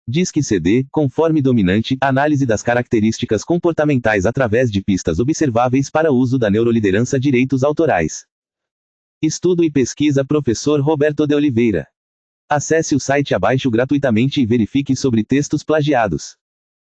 DISC-CD, conforme dominante, análise das características comportamentais através de pistas observáveis para uso da neuroliderança. Direitos autorais. Estudo e pesquisa Professor Roberto de Oliveira. Acesse o site abaixo gratuitamente e verifique sobre textos plagiados.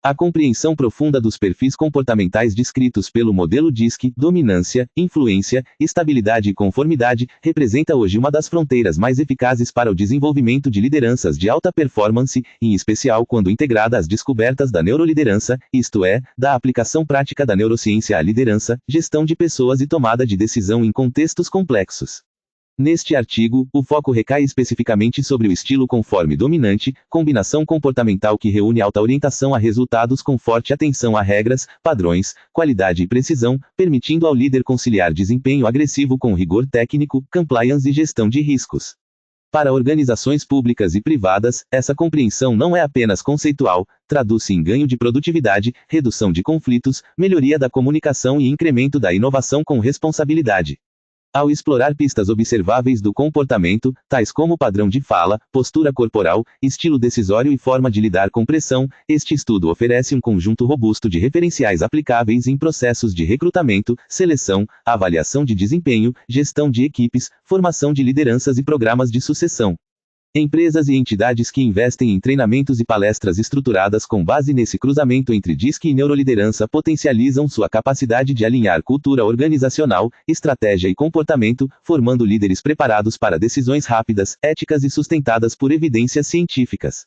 A compreensão profunda dos perfis comportamentais descritos pelo modelo DISC, dominância, influência, estabilidade e conformidade, representa hoje uma das fronteiras mais eficazes para o desenvolvimento de lideranças de alta performance, em especial quando integrada às descobertas da neuroliderança, isto é, da aplicação prática da neurociência à liderança, gestão de pessoas e tomada de decisão em contextos complexos. Neste artigo, o foco recai especificamente sobre o estilo conforme dominante, combinação comportamental que reúne alta orientação a resultados com forte atenção a regras, padrões, qualidade e precisão, permitindo ao líder conciliar desempenho agressivo com rigor técnico, compliance e gestão de riscos. Para organizações públicas e privadas, essa compreensão não é apenas conceitual, traduz-se em ganho de produtividade, redução de conflitos, melhoria da comunicação e incremento da inovação com responsabilidade. Ao explorar pistas observáveis do comportamento, tais como padrão de fala, postura corporal, estilo decisório e forma de lidar com pressão, este estudo oferece um conjunto robusto de referenciais aplicáveis em processos de recrutamento, seleção, avaliação de desempenho, gestão de equipes, formação de lideranças e programas de sucessão. Empresas e entidades que investem em treinamentos e palestras estruturadas com base nesse cruzamento entre DISC e neuroliderança potencializam sua capacidade de alinhar cultura organizacional, estratégia e comportamento, formando líderes preparados para decisões rápidas, éticas e sustentadas por evidências científicas.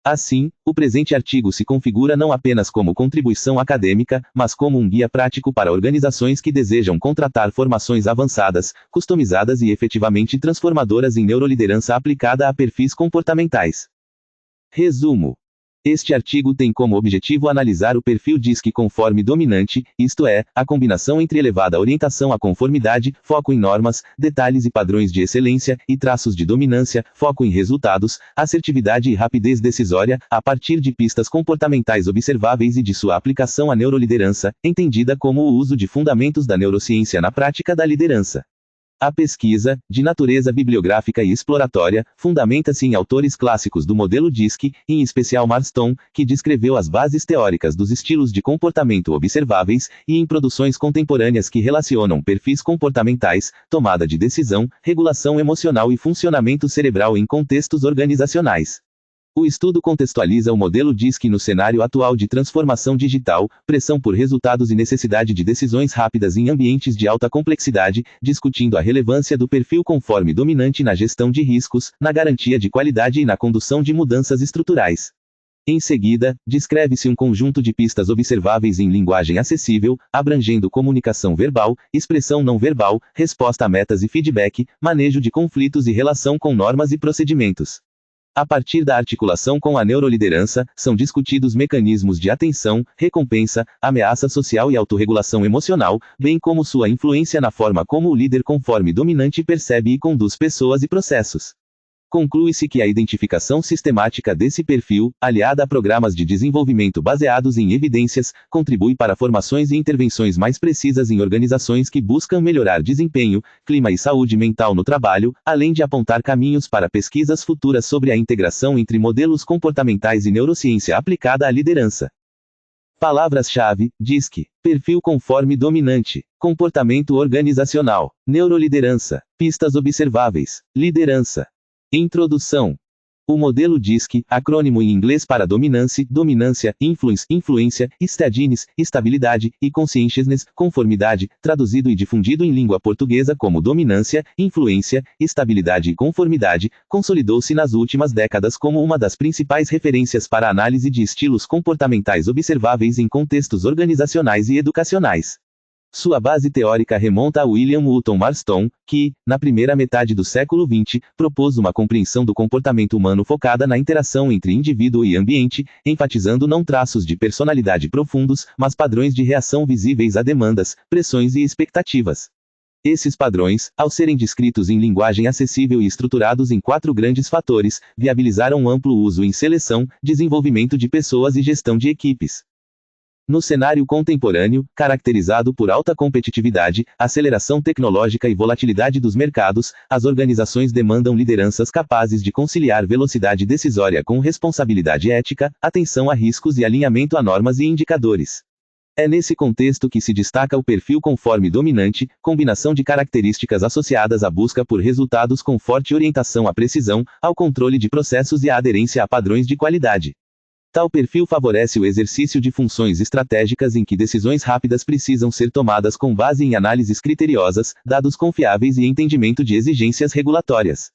Assim, o presente artigo se configura não apenas como contribuição acadêmica, mas como um guia prático para organizações que desejam contratar formações avançadas, customizadas e efetivamente transformadoras em neuroliderança aplicada a perfis comportamentais. Resumo. Este artigo tem como objetivo analisar o perfil DISC conforme dominante, isto é, a combinação entre elevada orientação à conformidade, foco em normas, detalhes e padrões de excelência, e traços de dominância, foco em resultados, assertividade e rapidez decisória, a partir de pistas comportamentais observáveis e de sua aplicação à neuroliderança, entendida como o uso de fundamentos da neurociência na prática da liderança. A pesquisa, de natureza bibliográfica e exploratória, fundamenta-se em autores clássicos do modelo DISC, em especial Marston, que descreveu as bases teóricas dos estilos de comportamento observáveis, e em produções contemporâneas que relacionam perfis comportamentais, tomada de decisão, regulação emocional e funcionamento cerebral em contextos organizacionais. O estudo contextualiza o modelo DISC no cenário atual de transformação digital, pressão por resultados e necessidade de decisões rápidas em ambientes de alta complexidade, discutindo a relevância do perfil conforme dominante na gestão de riscos, na garantia de qualidade e na condução de mudanças estruturais. Em seguida, descreve-se um conjunto de pistas observáveis em linguagem acessível, abrangendo comunicação verbal, expressão não verbal, resposta a metas e feedback, manejo de conflitos e relação com normas e procedimentos. A partir da articulação com a neuroliderança, são discutidos mecanismos de atenção, recompensa, ameaça social e autorregulação emocional, bem como sua influência na forma como o líder conforme dominante percebe e conduz pessoas e processos. Conclui-se que a identificação sistemática desse perfil, aliada a programas de desenvolvimento baseados em evidências, contribui para formações e intervenções mais precisas em organizações que buscam melhorar desempenho, clima e saúde mental no trabalho, além de apontar caminhos para pesquisas futuras sobre a integração entre modelos comportamentais e neurociência aplicada à liderança. Palavras-chave: DISC, perfil conforme dominante, comportamento organizacional, neuroliderança, pistas observáveis, liderança. Introdução. O modelo DISC, acrônimo em inglês para dominância, influence, influência, steadiness, estabilidade, e conscientiousness, conformidade, traduzido e difundido em língua portuguesa como dominância, influência, estabilidade e conformidade, consolidou-se nas últimas décadas como uma das principais referências para a análise de estilos comportamentais observáveis em contextos organizacionais e educacionais. Sua base teórica remonta a William Woolton Marston, que, na primeira metade do século XX, propôs uma compreensão do comportamento humano focada na interação entre indivíduo e ambiente, enfatizando não traços de personalidade profundos, mas padrões de reação visíveis a demandas, pressões e expectativas. Esses padrões, ao serem descritos em linguagem acessível e estruturados em 4 grandes fatores, viabilizaram um amplo uso em seleção, desenvolvimento de pessoas e gestão de equipes. No cenário contemporâneo, caracterizado por alta competitividade, aceleração tecnológica e volatilidade dos mercados, as organizações demandam lideranças capazes de conciliar velocidade decisória com responsabilidade ética, atenção a riscos e alinhamento a normas e indicadores. É nesse contexto que se destaca o perfil conforme dominante, combinação de características associadas à busca por resultados com forte orientação à precisão, ao controle de processos e à aderência a padrões de qualidade. Tal perfil favorece o exercício de funções estratégicas em que decisões rápidas precisam ser tomadas com base em análises criteriosas, dados confiáveis e entendimento de exigências regulatórias.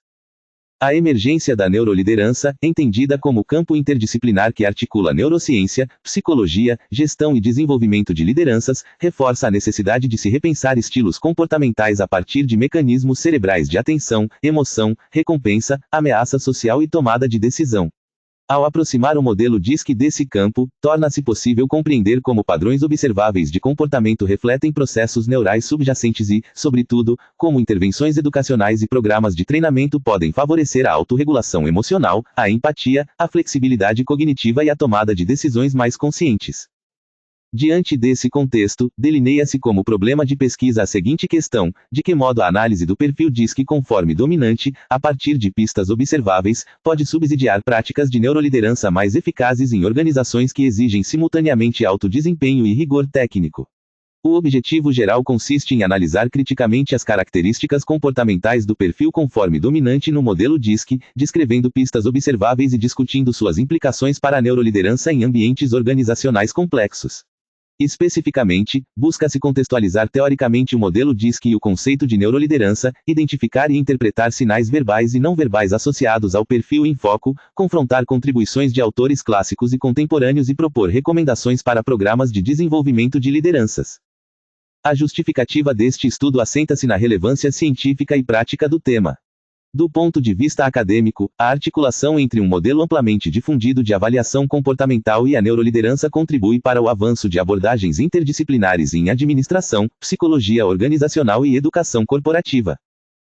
A emergência da neuroliderança, entendida como campo interdisciplinar que articula neurociência, psicologia, gestão e desenvolvimento de lideranças, reforça a necessidade de se repensar estilos comportamentais a partir de mecanismos cerebrais de atenção, emoção, recompensa, ameaça social e tomada de decisão. Ao aproximar o modelo DISC desse campo, torna-se possível compreender como padrões observáveis de comportamento refletem processos neurais subjacentes e, sobretudo, como intervenções educacionais e programas de treinamento podem favorecer a autorregulação emocional, a empatia, a flexibilidade cognitiva e a tomada de decisões mais conscientes. Diante desse contexto, delineia-se como problema de pesquisa a seguinte questão: de que modo a análise do perfil DISC conforme dominante, a partir de pistas observáveis, pode subsidiar práticas de neuroliderança mais eficazes em organizações que exigem simultaneamente alto desempenho e rigor técnico. O objetivo geral consiste em analisar criticamente as características comportamentais do perfil conforme dominante no modelo DISC, descrevendo pistas observáveis e discutindo suas implicações para a neuroliderança em ambientes organizacionais complexos. Especificamente, busca-se contextualizar teoricamente o modelo DISC e o conceito de neuroliderança, identificar e interpretar sinais verbais e não verbais associados ao perfil em foco, confrontar contribuições de autores clássicos e contemporâneos e propor recomendações para programas de desenvolvimento de lideranças. A justificativa deste estudo assenta-se na relevância científica e prática do tema. Do ponto de vista acadêmico, a articulação entre um modelo amplamente difundido de avaliação comportamental e a neuroliderança contribui para o avanço de abordagens interdisciplinares em administração, psicologia organizacional e educação corporativa.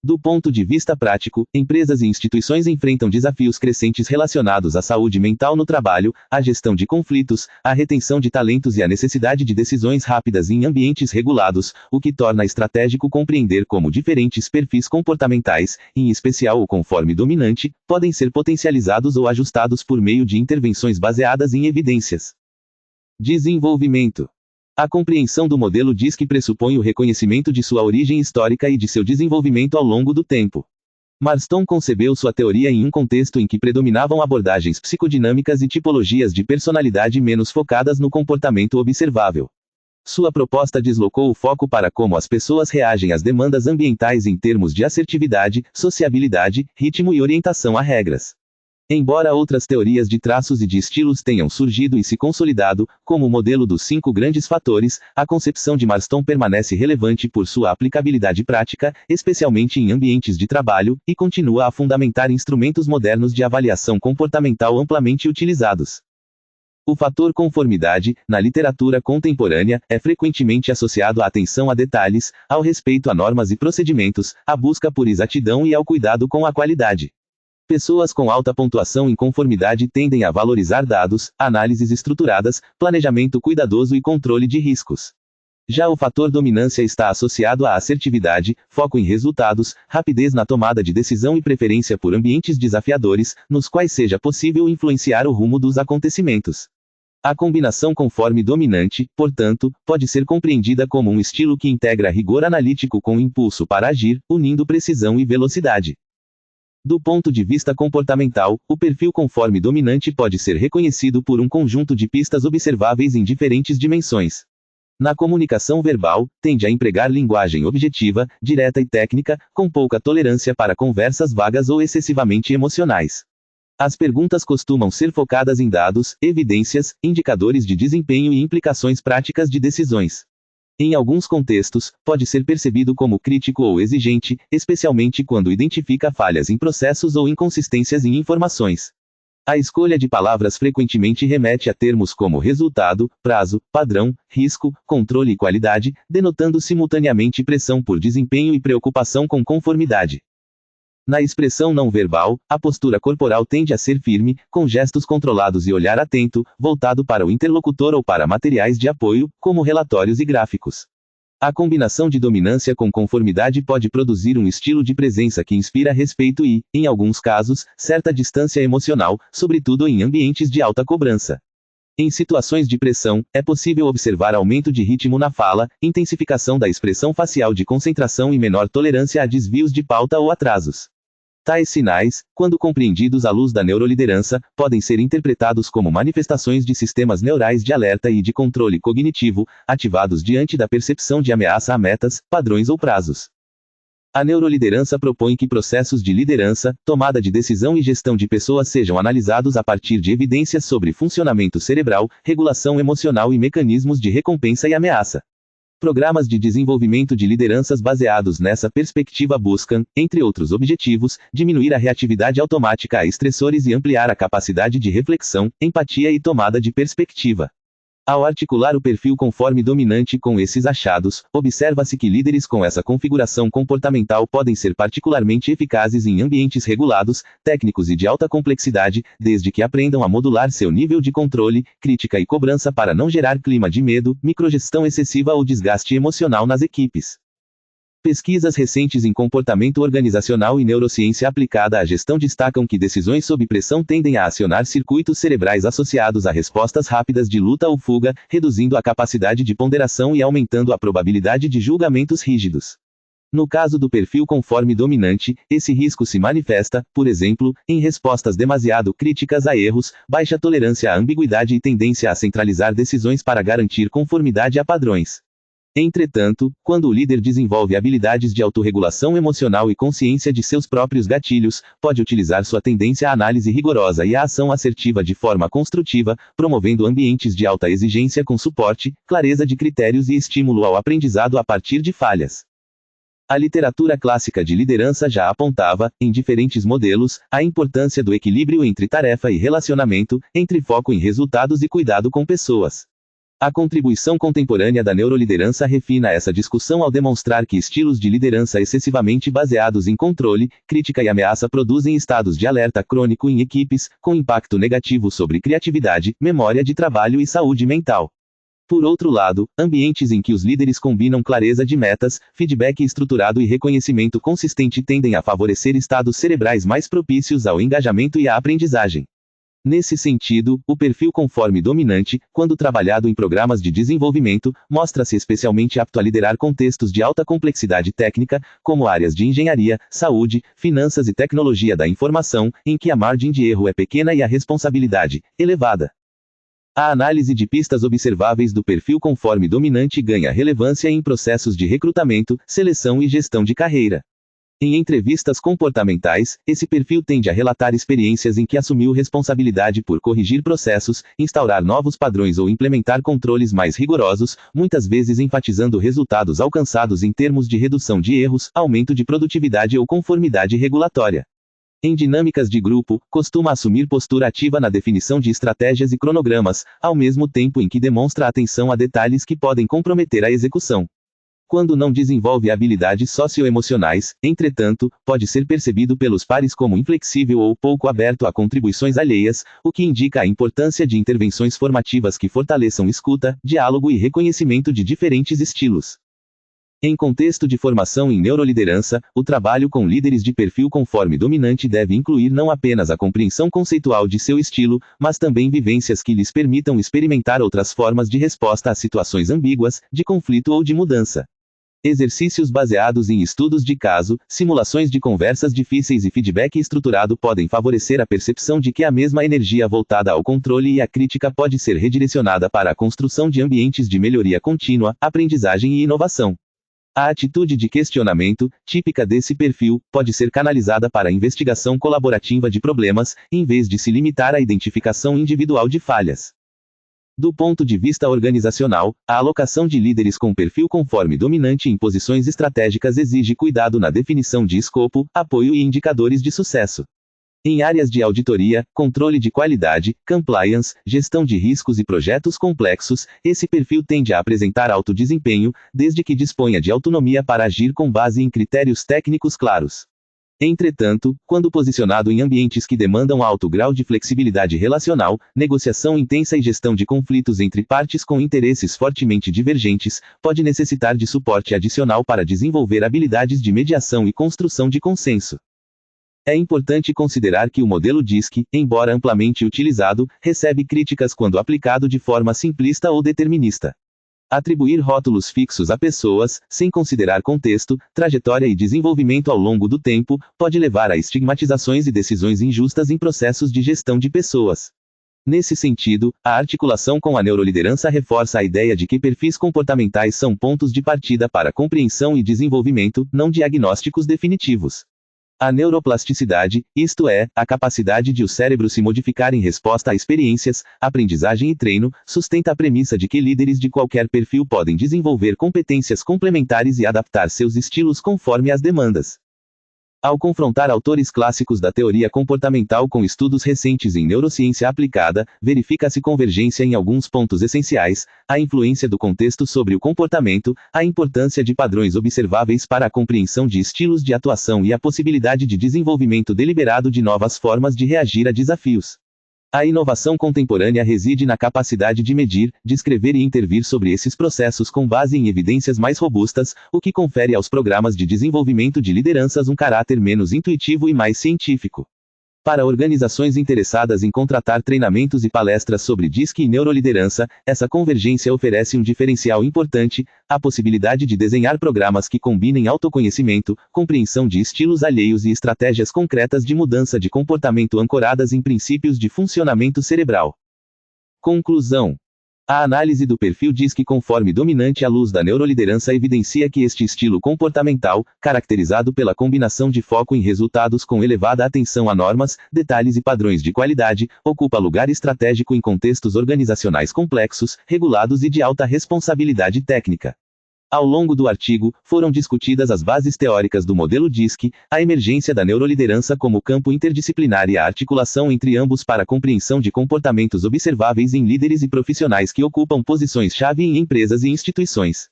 Do ponto de vista prático, empresas e instituições enfrentam desafios crescentes relacionados à saúde mental no trabalho, à gestão de conflitos, à retenção de talentos e à necessidade de decisões rápidas em ambientes regulados, o que torna estratégico compreender como diferentes perfis comportamentais, em especial o conforme dominante, podem ser potencializados ou ajustados por meio de intervenções baseadas em evidências. Desenvolvimento. A compreensão do modelo DISC pressupõe o reconhecimento de sua origem histórica e de seu desenvolvimento ao longo do tempo. Marston concebeu sua teoria em um contexto em que predominavam abordagens psicodinâmicas e tipologias de personalidade menos focadas no comportamento observável. Sua proposta deslocou o foco para como as pessoas reagem às demandas ambientais em termos de assertividade, sociabilidade, ritmo e orientação a regras. Embora outras teorias de traços e de estilos tenham surgido e se consolidado, como o modelo dos 5 grandes fatores, a concepção de Marston permanece relevante por sua aplicabilidade prática, especialmente em ambientes de trabalho, e continua a fundamentar instrumentos modernos de avaliação comportamental amplamente utilizados. O fator conformidade, na literatura contemporânea, é frequentemente associado à atenção a detalhes, ao respeito a normas e procedimentos, à busca por exatidão e ao cuidado com a qualidade. Pessoas com alta pontuação em conformidade tendem a valorizar dados, análises estruturadas, planejamento cuidadoso e controle de riscos. Já o fator dominância está associado à assertividade, foco em resultados, rapidez na tomada de decisão e preferência por ambientes desafiadores, nos quais seja possível influenciar o rumo dos acontecimentos. A combinação conforme dominante, portanto, pode ser compreendida como um estilo que integra rigor analítico com impulso para agir, unindo precisão e velocidade. Do ponto de vista comportamental, o perfil conforme dominante pode ser reconhecido por um conjunto de pistas observáveis em diferentes dimensões. Na comunicação verbal, tende a empregar linguagem objetiva, direta e técnica, com pouca tolerância para conversas vagas ou excessivamente emocionais. As perguntas costumam ser focadas em dados, evidências, indicadores de desempenho e implicações práticas de decisões. Em alguns contextos, pode ser percebido como crítico ou exigente, especialmente quando identifica falhas em processos ou inconsistências em informações. A escolha de palavras frequentemente remete a termos como resultado, prazo, padrão, risco, controle e qualidade, denotando simultaneamente pressão por desempenho e preocupação com conformidade. Na expressão não verbal, a postura corporal tende a ser firme, com gestos controlados e olhar atento, voltado para o interlocutor ou para materiais de apoio, como relatórios e gráficos. A combinação de dominância com conformidade pode produzir um estilo de presença que inspira respeito e, em alguns casos, certa distância emocional, sobretudo em ambientes de alta cobrança. Em situações de pressão, é possível observar aumento de ritmo na fala, intensificação da expressão facial de concentração e menor tolerância a desvios de pauta ou atrasos. Tais sinais, quando compreendidos à luz da neuroliderança, podem ser interpretados como manifestações de sistemas neurais de alerta e de controle cognitivo, ativados diante da percepção de ameaça a metas, padrões ou prazos. A neuroliderança propõe que processos de liderança, tomada de decisão e gestão de pessoas sejam analisados a partir de evidências sobre funcionamento cerebral, regulação emocional e mecanismos de recompensa e ameaça. Programas de desenvolvimento de lideranças baseados nessa perspectiva buscam, entre outros objetivos, diminuir a reatividade automática a estressores e ampliar a capacidade de reflexão, empatia e tomada de perspectiva. Ao articular o perfil conforme dominante com esses achados, observa-se que líderes com essa configuração comportamental podem ser particularmente eficazes em ambientes regulados, técnicos e de alta complexidade, desde que aprendam a modular seu nível de controle, crítica e cobrança para não gerar clima de medo, microgestão excessiva ou desgaste emocional nas equipes. Pesquisas recentes em comportamento organizacional e neurociência aplicada à gestão destacam que decisões sob pressão tendem a acionar circuitos cerebrais associados a respostas rápidas de luta ou fuga, reduzindo a capacidade de ponderação e aumentando a probabilidade de julgamentos rígidos. No caso do perfil conforme dominante, esse risco se manifesta, por exemplo, em respostas demasiado críticas a erros, baixa tolerância à ambiguidade e tendência a centralizar decisões para garantir conformidade a padrões. Entretanto, quando o líder desenvolve habilidades de autorregulação emocional e consciência de seus próprios gatilhos, pode utilizar sua tendência à análise rigorosa e à ação assertiva de forma construtiva, promovendo ambientes de alta exigência com suporte, clareza de critérios e estímulo ao aprendizado a partir de falhas. A literatura clássica de liderança já apontava, em diferentes modelos, a importância do equilíbrio entre tarefa e relacionamento, entre foco em resultados e cuidado com pessoas. A contribuição contemporânea da neuroliderança refina essa discussão ao demonstrar que estilos de liderança excessivamente baseados em controle, crítica e ameaça produzem estados de alerta crônico em equipes, com impacto negativo sobre criatividade, memória de trabalho e saúde mental. Por outro lado, ambientes em que os líderes combinam clareza de metas, feedback estruturado e reconhecimento consistente tendem a favorecer estados cerebrais mais propícios ao engajamento e à aprendizagem. Nesse sentido, o perfil conforme dominante, quando trabalhado em programas de desenvolvimento, mostra-se especialmente apto a liderar contextos de alta complexidade técnica, como áreas de engenharia, saúde, finanças e tecnologia da informação, em que a margem de erro é pequena e a responsabilidade elevada. A análise de pistas observáveis do perfil conforme dominante ganha relevância em processos de recrutamento, seleção e gestão de carreira. Em entrevistas comportamentais, esse perfil tende a relatar experiências em que assumiu responsabilidade por corrigir processos, instaurar novos padrões ou implementar controles mais rigorosos, muitas vezes enfatizando resultados alcançados em termos de redução de erros, aumento de produtividade ou conformidade regulatória. Em dinâmicas de grupo, costuma assumir postura ativa na definição de estratégias e cronogramas, ao mesmo tempo em que demonstra atenção a detalhes que podem comprometer a execução. Quando não desenvolve habilidades socioemocionais, entretanto, pode ser percebido pelos pares como inflexível ou pouco aberto a contribuições alheias, o que indica a importância de intervenções formativas que fortaleçam escuta, diálogo e reconhecimento de diferentes estilos. Em contexto de formação em neuroliderança, o trabalho com líderes de perfil conforme dominante deve incluir não apenas a compreensão conceitual de seu estilo, mas também vivências que lhes permitam experimentar outras formas de resposta a situações ambíguas, de conflito ou de mudança. Exercícios baseados em estudos de caso, simulações de conversas difíceis e feedback estruturado podem favorecer a percepção de que a mesma energia voltada ao controle e à crítica pode ser redirecionada para a construção de ambientes de melhoria contínua, aprendizagem e inovação. A atitude de questionamento, típica desse perfil, pode ser canalizada para a investigação colaborativa de problemas, em vez de se limitar à identificação individual de falhas. Do ponto de vista organizacional, a alocação de líderes com perfil conforme dominante em posições estratégicas exige cuidado na definição de escopo, apoio e indicadores de sucesso. Em áreas de auditoria, controle de qualidade, compliance, gestão de riscos e projetos complexos, esse perfil tende a apresentar alto desempenho, desde que disponha de autonomia para agir com base em critérios técnicos claros. Entretanto, quando posicionado em ambientes que demandam alto grau de flexibilidade relacional, negociação intensa e gestão de conflitos entre partes com interesses fortemente divergentes, pode necessitar de suporte adicional para desenvolver habilidades de mediação e construção de consenso. É importante considerar que o modelo DISC, embora amplamente utilizado, recebe críticas quando aplicado de forma simplista ou determinista. Atribuir rótulos fixos a pessoas, sem considerar contexto, trajetória e desenvolvimento ao longo do tempo, pode levar a estigmatizações e decisões injustas em processos de gestão de pessoas. Nesse sentido, a articulação com a neuroliderança reforça a ideia de que perfis comportamentais são pontos de partida para compreensão e desenvolvimento, não diagnósticos definitivos. A neuroplasticidade, isto é, a capacidade de o cérebro se modificar em resposta a experiências, aprendizagem e treino, sustenta a premissa de que líderes de qualquer perfil podem desenvolver competências complementares e adaptar seus estilos conforme as demandas. Ao confrontar autores clássicos da teoria comportamental com estudos recentes em neurociência aplicada, verifica-se convergência em alguns pontos essenciais: a influência do contexto sobre o comportamento, a importância de padrões observáveis para a compreensão de estilos de atuação e a possibilidade de desenvolvimento deliberado de novas formas de reagir a desafios. A inovação contemporânea reside na capacidade de medir, descrever e intervir sobre esses processos com base em evidências mais robustas, o que confere aos programas de desenvolvimento de lideranças um caráter menos intuitivo e mais científico. Para organizações interessadas em contratar treinamentos e palestras sobre DISC e neuroliderança, essa convergência oferece um diferencial importante: a possibilidade de desenhar programas que combinem autoconhecimento, compreensão de estilos alheios e estratégias concretas de mudança de comportamento ancoradas em princípios de funcionamento cerebral. Conclusão. A análise do perfil DISC conforme dominante à luz da neuroliderança evidencia que este estilo comportamental, caracterizado pela combinação de foco em resultados com elevada atenção a normas, detalhes e padrões de qualidade, ocupa lugar estratégico em contextos organizacionais complexos, regulados e de alta responsabilidade técnica. Ao longo do artigo, foram discutidas as bases teóricas do modelo DISC, a emergência da neuroliderança como campo interdisciplinar e a articulação entre ambos para a compreensão de comportamentos observáveis em líderes e profissionais que ocupam posições-chave em empresas e instituições.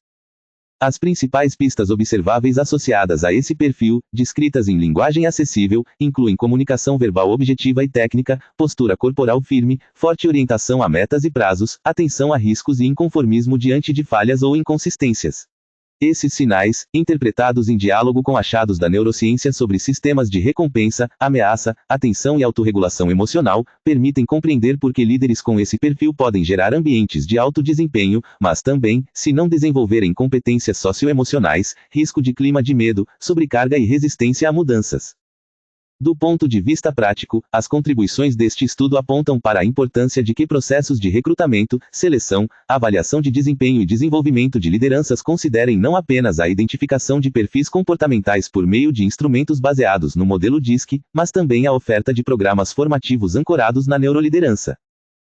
As principais pistas observáveis associadas a esse perfil, descritas em linguagem acessível, incluem comunicação verbal objetiva e técnica, postura corporal firme, forte orientação a metas e prazos, atenção a riscos e inconformismo diante de falhas ou inconsistências. Esses sinais, interpretados em diálogo com achados da neurociência sobre sistemas de recompensa, ameaça, atenção e autorregulação emocional, permitem compreender por que líderes com esse perfil podem gerar ambientes de alto desempenho, mas também, se não desenvolverem competências socioemocionais, risco de clima de medo, sobrecarga e resistência a mudanças. Do ponto de vista prático, as contribuições deste estudo apontam para a importância de que processos de recrutamento, seleção, avaliação de desempenho e desenvolvimento de lideranças considerem não apenas a identificação de perfis comportamentais por meio de instrumentos baseados no modelo DISC, mas também a oferta de programas formativos ancorados na neuroliderança.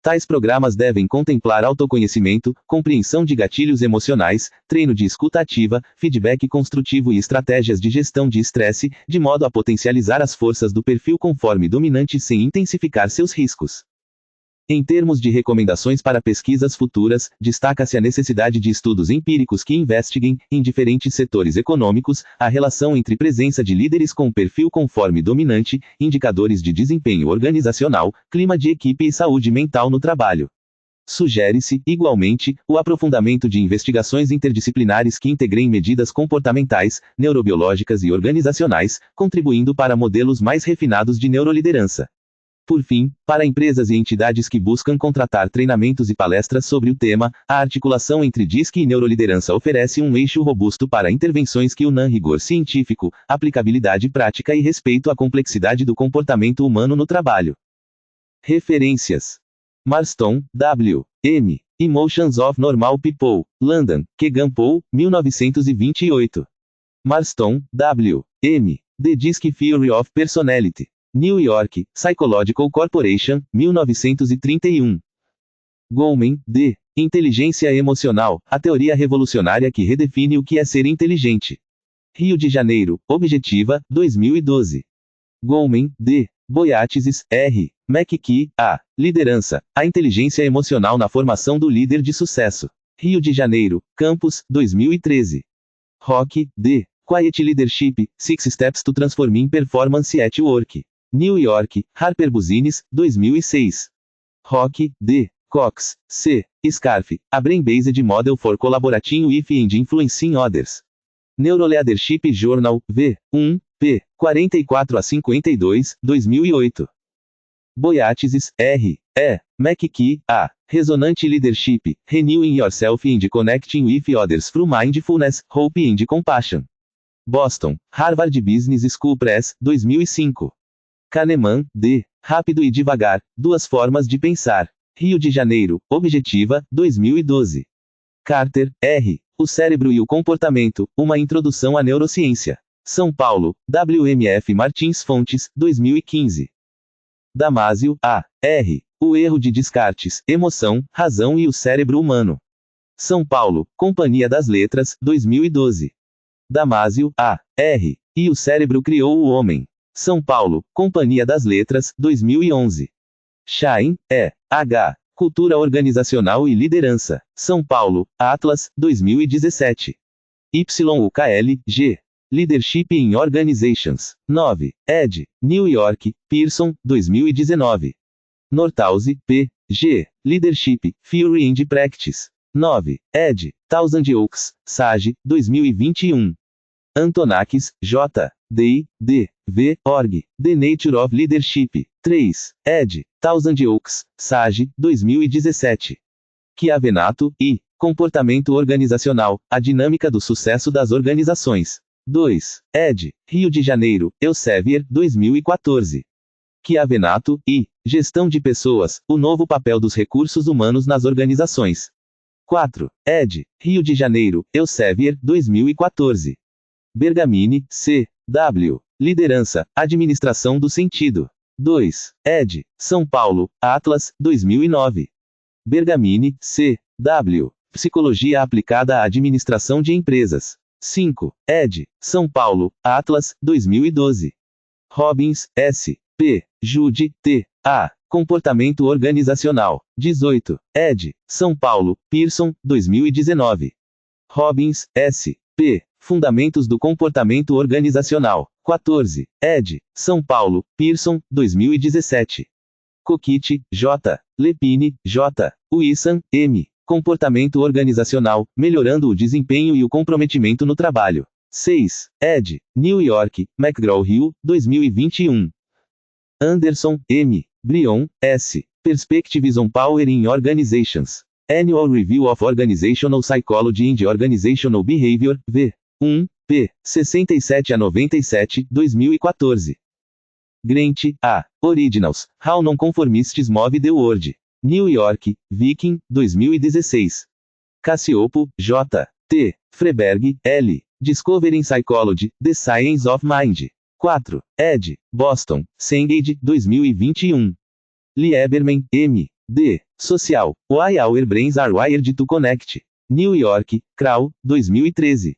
Tais programas devem contemplar autoconhecimento, compreensão de gatilhos emocionais, treino de escuta ativa, feedback construtivo e estratégias de gestão de estresse, de modo a potencializar as forças do perfil conforme dominante sem intensificar seus riscos. Em termos de recomendações para pesquisas futuras, destaca-se a necessidade de estudos empíricos que investiguem, em diferentes setores econômicos, a relação entre presença de líderes com perfil conforme dominante, indicadores de desempenho organizacional, clima de equipe e saúde mental no trabalho. Sugere-se, igualmente, o aprofundamento de investigações interdisciplinares que integrem medidas comportamentais, neurobiológicas e organizacionais, contribuindo para modelos mais refinados de neuroliderança. Por fim, para empresas e entidades que buscam contratar treinamentos e palestras sobre o tema, a articulação entre DISC e neuroliderança oferece um eixo robusto para intervenções que unam rigor científico, aplicabilidade prática e respeito à complexidade do comportamento humano no trabalho. Referências: Marston, W. M. Emotions of Normal People, London, Kegan Paul, 1928. Marston, W. M. The DISC Theory of Personality. New York, Psychological Corporation, 1931. Goleman, D. Inteligência Emocional, a teoria revolucionária que redefine o que é ser inteligente. Rio de Janeiro, Objetiva, 2012. Goleman, D. Boyatzis, R. McKee, A. Liderança, a inteligência emocional na formação do líder de sucesso. Rio de Janeiro, Campus, 2013. Roque, D. Quiet Leadership, 6 Steps to Transforming Performance at Work. New York, Harper Business, 2006. Rock, D. Cox, C. Scarf, A Brain-Based Model for Collaborating with and Influencing Others. Neuroleadership Journal, V. 1, p. 44 a 52, 2008. Boyatzis, R. E. McKee, A. Resonant Leadership, Renewing Yourself and Connecting with Others Through Mindfulness, Hope and Compassion. Boston, Harvard Business School Press, 2005. Kahneman, D. Rápido e Devagar, Duas Formas de Pensar. Rio de Janeiro, Objetiva, 2012. Carter, R. O Cérebro e o Comportamento, Uma Introdução à Neurociência. São Paulo, WMF Martins Fontes, 2015. Damasio, A. R. O Erro de Descartes, Emoção, Razão e o Cérebro Humano. São Paulo, Companhia das Letras, 2012. Damasio, A. R. E o Cérebro Criou o Homem. São Paulo, Companhia das Letras, 2011. Schein, E. H. Cultura Organizacional e Liderança. São Paulo, Atlas, 2017. YUKL, G. Leadership in Organizations. 9. ed. New York, Pearson, 2019. Nordhaus, P. G. Leadership, Theory and Practice. 9. ed. Thousand Oaks, Sage, 2021. Antonakis, J. D. D. V. Org. The Nature of Leadership. 3. ed. Thousand Oaks, Sage, 2017. Chiavenato, I. Comportamento Organizacional, A Dinâmica do Sucesso das Organizações. 2. ed. Rio de Janeiro, Elsevier, 2014. Chiavenato, I. Gestão de Pessoas, O Novo Papel dos Recursos Humanos nas Organizações. 4. ed. Rio de Janeiro, Elsevier, 2014. Bergamini, C. W. Liderança, Administração do Sentido. 2. ed. São Paulo, Atlas, 2009. Bergamini, C. W. Psicologia Aplicada à Administração de Empresas. 5. ed. São Paulo, Atlas, 2012. Robbins, S. P. Jude, T. A. Comportamento Organizacional. 18. ed. São Paulo, Pearson, 2019. Robbins, S. P. Fundamentos do Comportamento Organizacional. 14. ed. São Paulo, Pearson, 2017. Coquite, J. Lepine, J. Wissan, M. Comportamento Organizacional, Melhorando o Desempenho e o Comprometimento no Trabalho. 6. ed. New York, McGraw-Hill, 2021. Anderson, M. Brion, S. Perspectives on Power in Organizations. Annual Review of Organizational Psychology and Organizational Behavior, V. 1, p. 67 a 97, 2014. Grant, A. Originals, How Nonconformists Move the World. New York, Viking, 2016. Cassiopo, J. T. Freberg, L. Discovering Psychology, The Science of Mind. 4. ed. Boston, Cengage, 2021. Lieberman, M. D. Social, Why Our Brains Are Wired to Connect. New York, Crow, 2013.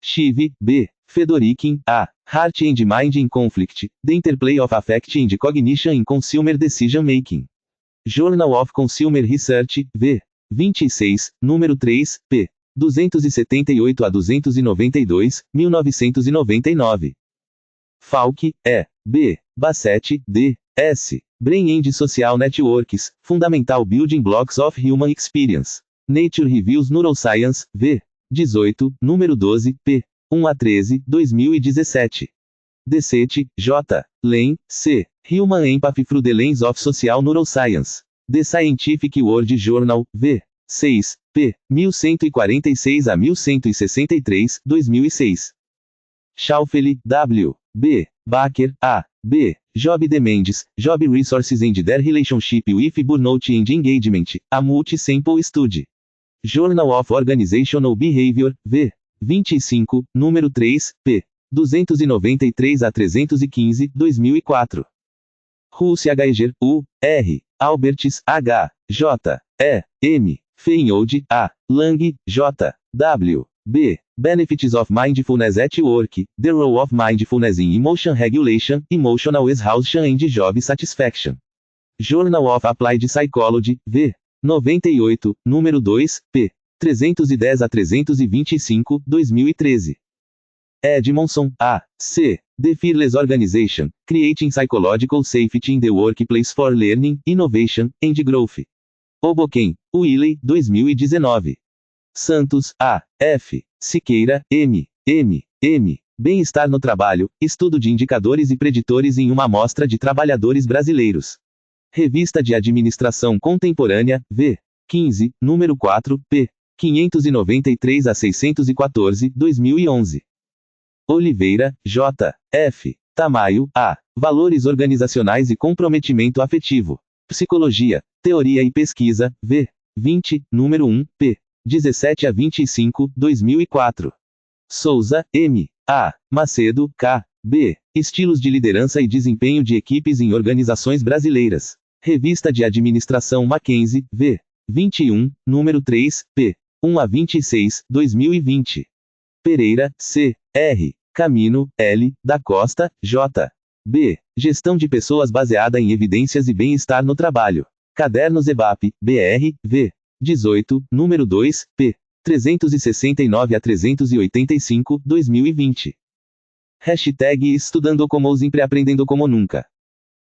Shiv, B. Fedorikin, A. Heart and Mind in Conflict, The Interplay of Affect and Cognition in Consumer Decision Making. Journal of Consumer Research, V. 26, número 3, p. 278 a 292, 1999. Falk, E. B. Bassett, D. S. Brain and Social Networks, Fundamental Building Blocks of Human Experience. Nature Reviews Neuroscience, V. 18, número 12, p. 1 a 13, 2017. Dessett, J. Lane, C. Human Empathy Through the Lens of Social Neuroscience. The Scientific World Journal, V. 6, p. 1146 a 1163, 2006. Schaufele, W. B. Baker, A. B. Job Demands, Job Resources and Their Relationship with Burnout and Engagement, A Multi-Sample Study. Journal of Organizational Behavior, V. 25, número 3, p. 293 a 315, 2004. Hulsiager, U. R. Alberts, H. J. E. M. Feingold, A. Lang, J. W. B. Benefits of Mindfulness at Work, The Role of Mindfulness in Emotion Regulation, Emotional Exhaustion and Job Satisfaction. Journal of Applied Psychology, V. 98, número 2, p. 310 a 325, 2013. Edmondson, A. C. The Fearless Organization, Creating Psychological Safety in the Workplace for Learning, Innovation, and Growth. Hoboken, Wiley, 2019. Santos, A. F. Siqueira, M. Bem-estar no trabalho, estudo de indicadores e preditores em uma amostra de trabalhadores brasileiros. Revista de Administração Contemporânea, V. 15, número 4, p. 593 a 614, 2011. Oliveira, J. F. Tamayo, A. Valores organizacionais e comprometimento afetivo. Psicologia, Teoria e Pesquisa, V. 20, número 1, p. 17 a 25, 2004. Souza, M. A. Macedo, K. B. Estilos de liderança e desempenho de equipes em organizações brasileiras. Revista de Administração Mackenzie, V. 21, número 3, p. 1 a 26, 2020. Pereira, C. R. Camino, L. Da Costa, J. B. Gestão de pessoas baseada em evidências e bem-estar no trabalho. Cadernos EBAP, BR, V. 18, número 2, p. 369 a 385, 2020. Hashtag Estudando como ou sempre aprendendo como nunca.